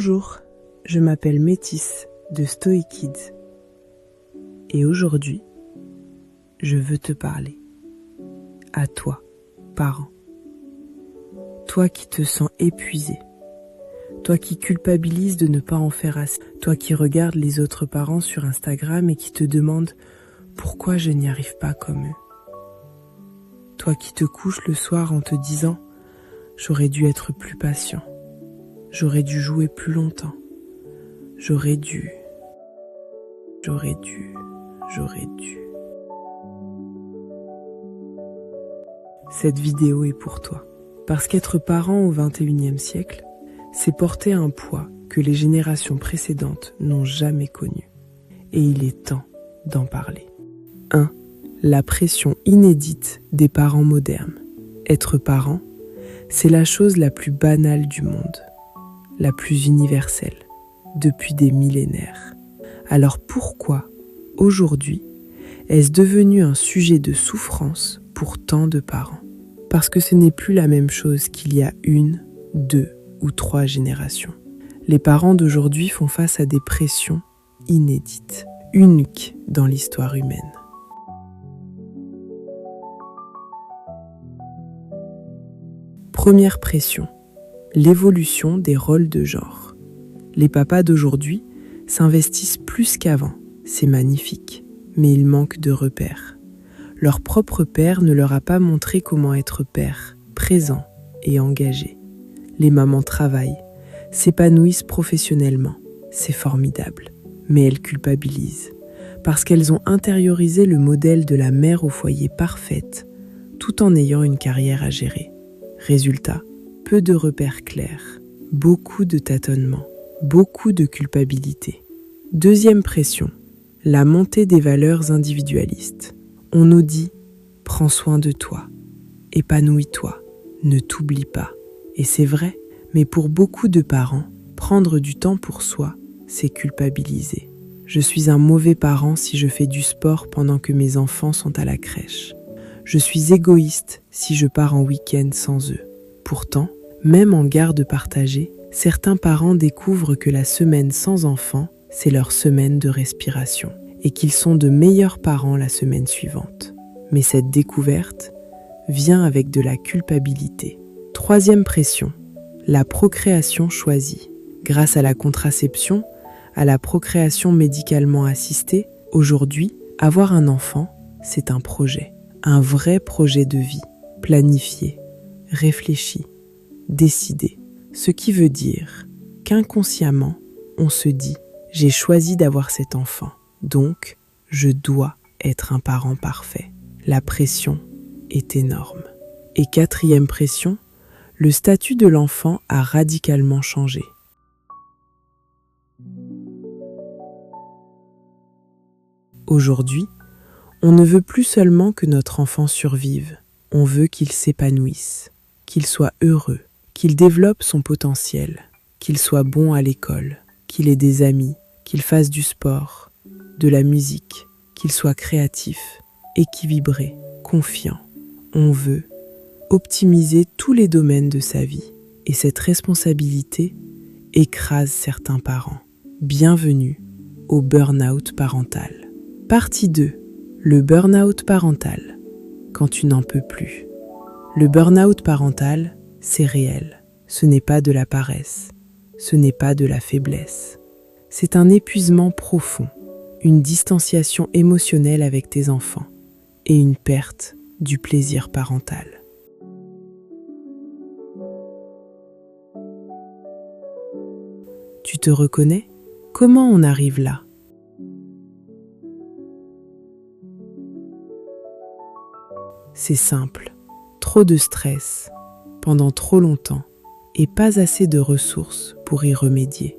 Bonjour, je m'appelle Métis de Story Kids et aujourd'hui, je veux te parler à toi, parent. Toi qui te sens épuisé, toi qui culpabilise de ne pas en faire assez, toi qui regardes les autres parents sur Instagram et qui te demande pourquoi je n'y arrive pas comme eux. Toi qui te couches le soir en te disant j'aurais dû être plus patient, j'aurais dû jouer plus longtemps, j'aurais dû. Cette vidéo est pour toi. Parce qu'être parent au XXIe siècle, c'est porter un poids que les générations précédentes n'ont jamais connu. Et il est temps d'en parler. 1. La pression inédite des parents modernes. Être parent, c'est la chose la plus banale du monde, la plus universelle, depuis des millénaires. Alors pourquoi, aujourd'hui, est-ce devenu un sujet de souffrance pour tant de parents? Parce que ce n'est plus la même chose qu'il y a 1, 2 ou 3 générations. Les parents d'aujourd'hui font face à des pressions inédites, uniques dans l'histoire humaine. Première pression, l'évolution des rôles de genre. Les papas d'aujourd'hui s'investissent plus qu'avant, c'est magnifique, mais ils manquent de repères. Leur propre père ne leur a pas montré comment être père, présent et engagé. Les mamans travaillent, s'épanouissent professionnellement, c'est formidable, mais elles culpabilisent, parce qu'elles ont intériorisé le modèle de la mère au foyer parfaite, tout en ayant une carrière à gérer. Résultat, peu de repères clairs, beaucoup de tâtonnements, beaucoup de culpabilité. Deuxième pression, la montée des valeurs individualistes. On nous dit « prends soin de toi, épanouis-toi, ne t'oublie pas ». Et c'est vrai, mais pour beaucoup de parents, prendre du temps pour soi, c'est culpabiliser. Je suis un mauvais parent si je fais du sport pendant que mes enfants sont à la crèche. Je suis égoïste si je pars en week-end sans eux. Pourtant, même en garde partagée, certains parents découvrent que la semaine sans enfants, c'est leur semaine de respiration et qu'ils sont de meilleurs parents la semaine suivante. Mais cette découverte vient avec de la culpabilité. Troisième pression, la procréation choisie. Grâce à la contraception, à la procréation médicalement assistée, aujourd'hui, avoir un enfant, c'est un projet. Un vrai projet de vie, planifié, réfléchi, décidé. Ce qui veut dire qu'inconsciemment, on se dit « j'ai choisi d'avoir cet enfant, donc je dois être un parent parfait ». La pression est énorme. Et quatrième pression, le statut de l'enfant a radicalement changé. Aujourd'hui, on ne veut plus seulement que notre enfant survive, on veut qu'il s'épanouisse, qu'il soit heureux, qu'il développe son potentiel, qu'il soit bon à l'école, qu'il ait des amis, qu'il fasse du sport, de la musique, qu'il soit créatif, équilibré, confiant. On veut optimiser tous les domaines de sa vie et cette responsabilité écrase certains parents. Bienvenue au burn-out parental. Partie 2. Le burn-out parental, quand tu n'en peux plus. Le burn-out parental, c'est réel. Ce n'est pas de la paresse, ce n'est pas de la faiblesse. C'est un épuisement profond, une distanciation émotionnelle avec tes enfants et une perte du plaisir parental. Tu te reconnais? Comment on arrive là? C'est simple, trop de stress, pendant trop longtemps, et pas assez de ressources pour y remédier.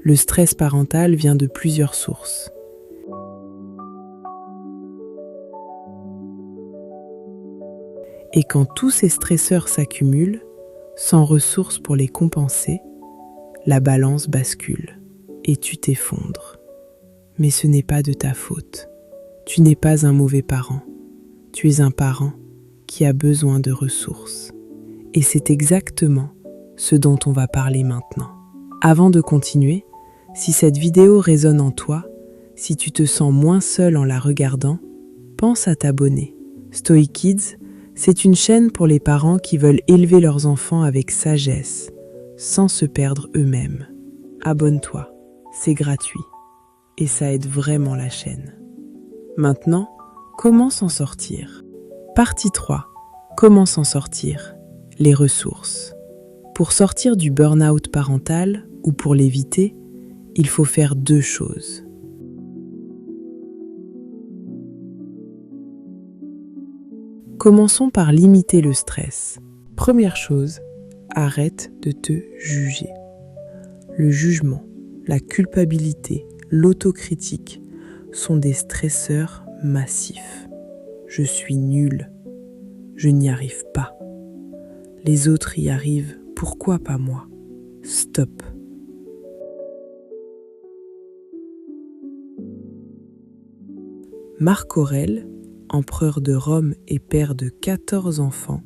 Le stress parental vient de plusieurs sources. Et quand tous ces stresseurs s'accumulent, sans ressources pour les compenser, la balance bascule et tu t'effondres. Mais ce n'est pas de ta faute. Tu n'es pas un mauvais parent. Tu es un parent qui a besoin de ressources. Et c'est exactement ce dont on va parler maintenant. Avant de continuer, si cette vidéo résonne en toi, si tu te sens moins seul en la regardant, pense à t'abonner. Stoic Kids, c'est une chaîne pour les parents qui veulent élever leurs enfants avec sagesse, sans se perdre eux-mêmes. Abonne-toi, c'est gratuit et ça aide vraiment la chaîne. Maintenant, comment s'en sortir? Partie 3. Comment s'en sortir? Les ressources. Pour sortir du burn-out parental ou pour l'éviter, il faut faire 2 choses. Commençons par limiter le stress. Première chose, arrête de te juger. Le jugement, la culpabilité, l'autocritique sont des stresseurs massifs. Je suis nul. Je n'y arrive pas. Les autres y arrivent, pourquoi pas moi? Stop. Marc Aurèle, empereur de Rome et père de 14 enfants,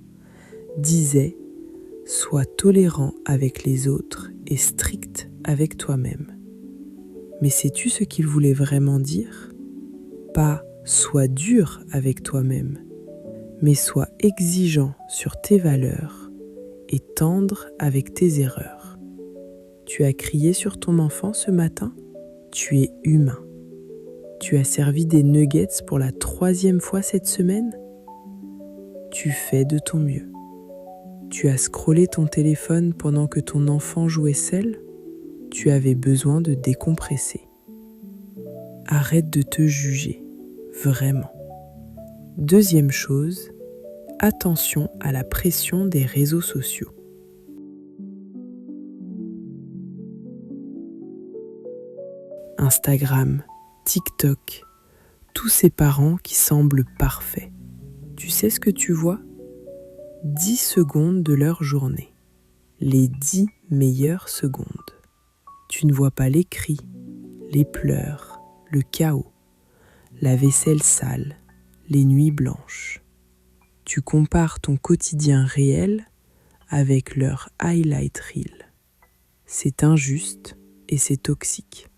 disait « Sois tolérant avec les autres et strict avec toi-même ». Mais sais-tu ce qu'il voulait vraiment dire? Pas « sois dur avec toi-même », mais sois exigeant sur tes valeurs et tendre avec tes erreurs. Tu as crié sur ton enfant ce matin? Tu es humain. Tu as servi des nuggets pour la 3e fois cette semaine? Tu fais de ton mieux. Tu as scrollé ton téléphone pendant que ton enfant jouait seul? Tu avais besoin de décompresser. Arrête de te juger, vraiment. 2e chose, attention à la pression des réseaux sociaux. Instagram, TikTok, tous ces parents qui semblent parfaits. Tu sais ce que tu vois? 10 secondes de leur journée. Les 10 meilleures secondes. Tu ne vois pas les cris, les pleurs, le chaos, la vaisselle sale, les nuits blanches. Tu compares ton quotidien réel avec leur highlight reel. C'est injuste et c'est toxique.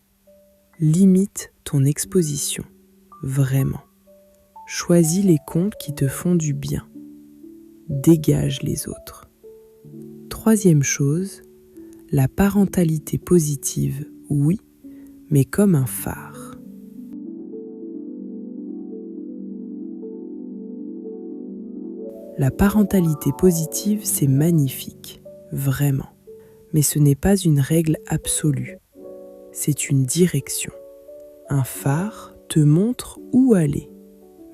Limite ton exposition, vraiment. Choisis les comptes qui te font du bien. Dégage les autres. 3e chose, la parentalité positive, oui, mais comme un phare. La parentalité positive, c'est magnifique, vraiment. Mais ce n'est pas une règle absolue. C'est une direction. Un phare te montre où aller,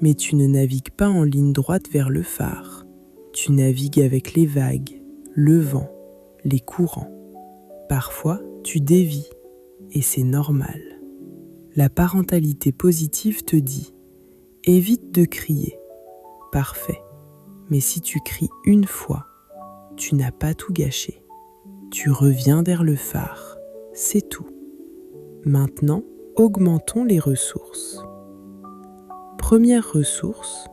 mais tu ne navigues pas en ligne droite vers le phare. Tu navigues avec les vagues, le vent, les courants. Parfois, tu dévies, et c'est normal. La parentalité positive te dit « Évite de crier ». Parfait. Mais si tu cries une fois, tu n'as pas tout gâché. Tu reviens vers le phare, c'est tout. Maintenant, augmentons les ressources. Première ressource,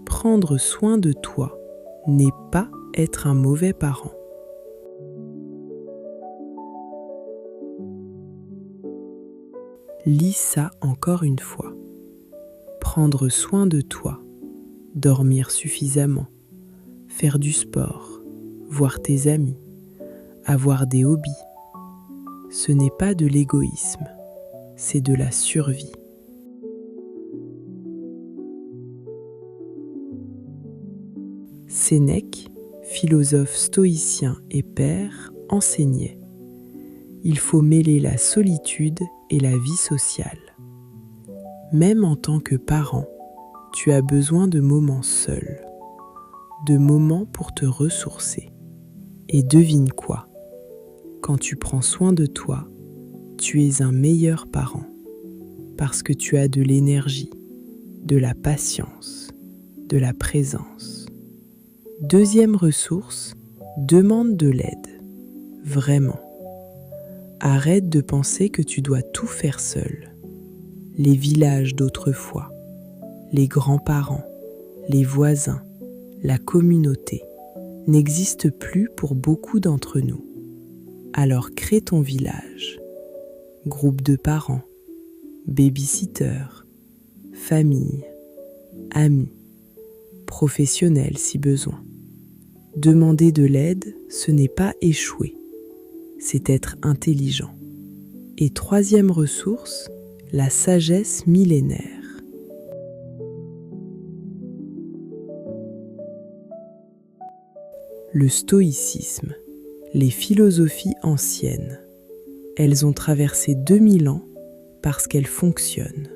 prendre soin de toi n'est pas être un mauvais parent. Lis ça encore une fois. Prendre soin de toi, dormir suffisamment, faire du sport, voir tes amis, avoir des hobbies. Ce n'est pas de l'égoïsme, c'est de la survie. Sénèque, philosophe stoïcien et père, enseignait « Il faut mêler la solitude et la vie sociale. Même en tant que parent, tu as besoin de moments seuls, de moments pour te ressourcer. Et devine quoi? Quand tu prends soin de toi, tu es un meilleur parent parce que tu as de l'énergie, de la patience, de la présence. 2e ressource, demande de l'aide. Vraiment. Arrête de penser que tu dois tout faire seul. Les villages d'autrefois, les grands-parents, les voisins, la communauté n'existent plus pour beaucoup d'entre nous. Alors crée ton village. Groupe de parents, baby-sitter, famille, amis, professionnels si besoin. Demander de l'aide, ce n'est pas échouer, c'est être intelligent. Et troisième ressource, la sagesse millénaire. Le stoïcisme, les philosophies anciennes. Elles ont traversé 2000 ans parce qu'elles fonctionnent.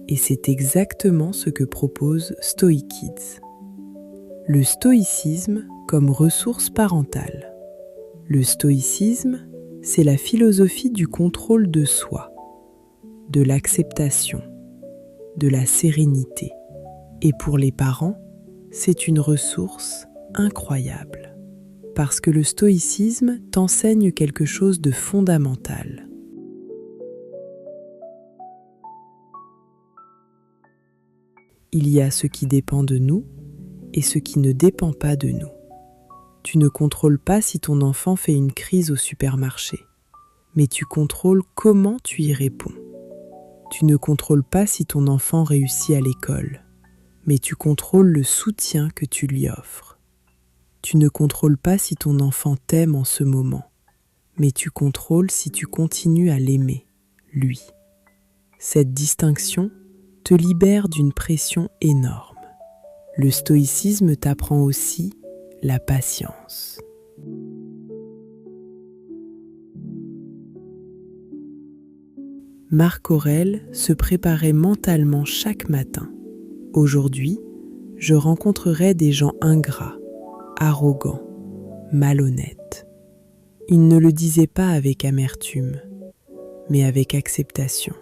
Et c'est exactement ce que propose StoiKids. Le stoïcisme comme ressource parentale. Le stoïcisme, c'est la philosophie du contrôle de soi, de l'acceptation, de la sérénité. Et pour les parents, c'est une ressource incroyable. Parce que le stoïcisme t'enseigne quelque chose de fondamental. Il y a ce qui dépend de nous et ce qui ne dépend pas de nous. Tu ne contrôles pas si ton enfant fait une crise au supermarché, mais tu contrôles comment tu y réponds. Tu ne contrôles pas si ton enfant réussit à l'école, mais tu contrôles le soutien que tu lui offres. Tu ne contrôles pas si ton enfant t'aime en ce moment, mais tu contrôles si tu continues à l'aimer, lui. Cette distinction te libère d'une pression énorme. Le stoïcisme t'apprend aussi la patience. Marc Aurèle se préparait mentalement chaque matin. Aujourd'hui, je rencontrerai des gens ingrats, arrogants, malhonnêtes. Il ne le disait pas avec amertume, mais avec acceptation.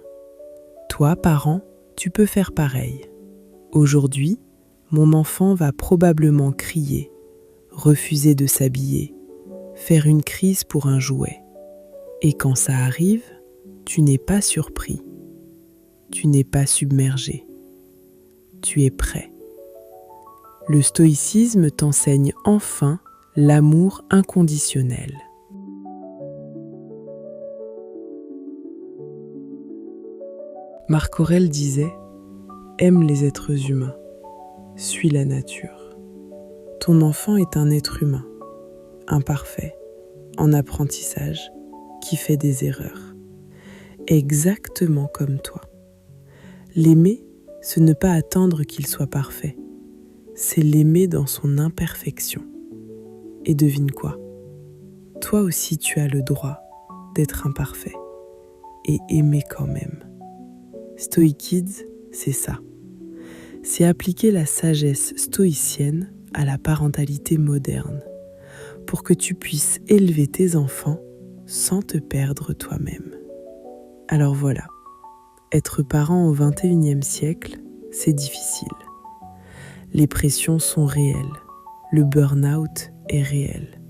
Toi, parent, tu peux faire pareil. Aujourd'hui, mon enfant va probablement crier, refuser de s'habiller, faire une crise pour un jouet. Et quand ça arrive, tu n'es pas surpris, tu n'es pas submergé, tu es prêt. Le stoïcisme t'enseigne enfin l'amour inconditionnel. Marc Aurèle disait « Aime les êtres humains, suis la nature ». Ton enfant est un être humain, imparfait, en apprentissage, qui fait des erreurs, exactement comme toi. L'aimer, ce n'est pas attendre qu'il soit parfait, c'est l'aimer dans son imperfection. Et devine quoi? Toi aussi tu as le droit d'être imparfait et aimer quand même. StoiKids, c'est ça. C'est appliquer la sagesse stoïcienne à la parentalité moderne pour que tu puisses élever tes enfants sans te perdre toi-même. Alors voilà, être parent au XXIe siècle, c'est difficile. Les pressions sont réelles, le burn-out est réel,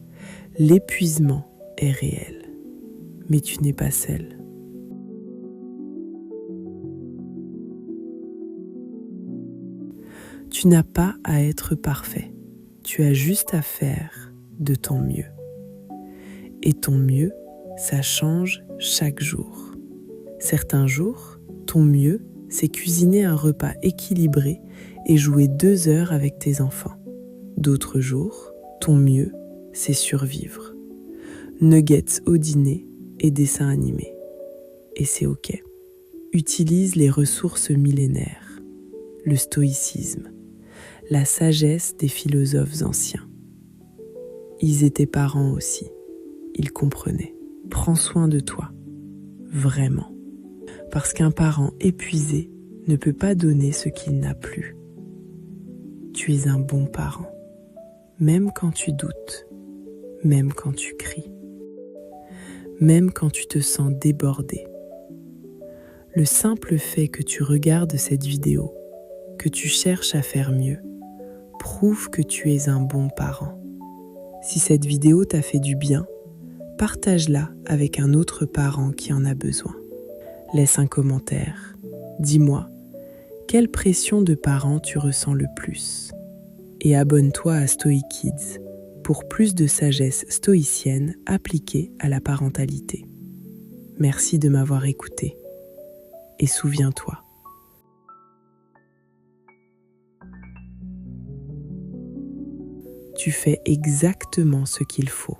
l'épuisement est réel, mais tu n'es pas seul. Tu n'as pas à être parfait, tu as juste à faire de ton mieux. Et ton mieux, ça change chaque jour. Certains jours, ton mieux, c'est cuisiner un repas équilibré et jouer 2 heures avec tes enfants. D'autres jours, ton mieux, c'est survivre. Nuggets au dîner et dessins animés. Et c'est ok. Utilise les ressources millénaires, le stoïcisme, la sagesse des philosophes anciens. Ils étaient parents aussi, ils comprenaient. Prends soin de toi, vraiment. Parce qu'un parent épuisé ne peut pas donner ce qu'il n'a plus. Tu es un bon parent, même quand tu doutes, même quand tu cries, même quand tu te sens débordé. Le simple fait que tu regardes cette vidéo, que tu cherches à faire mieux, prouve que tu es un bon parent. Si cette vidéo t'a fait du bien, partage-la avec un autre parent qui en a besoin. Laisse un commentaire. Dis-moi, quelle pression de parent tu ressens le plus? Et abonne-toi à StoiKids pour plus de sagesse stoïcienne appliquée à la parentalité. Merci de m'avoir écouté. Et souviens-toi, tu fais exactement ce qu'il faut.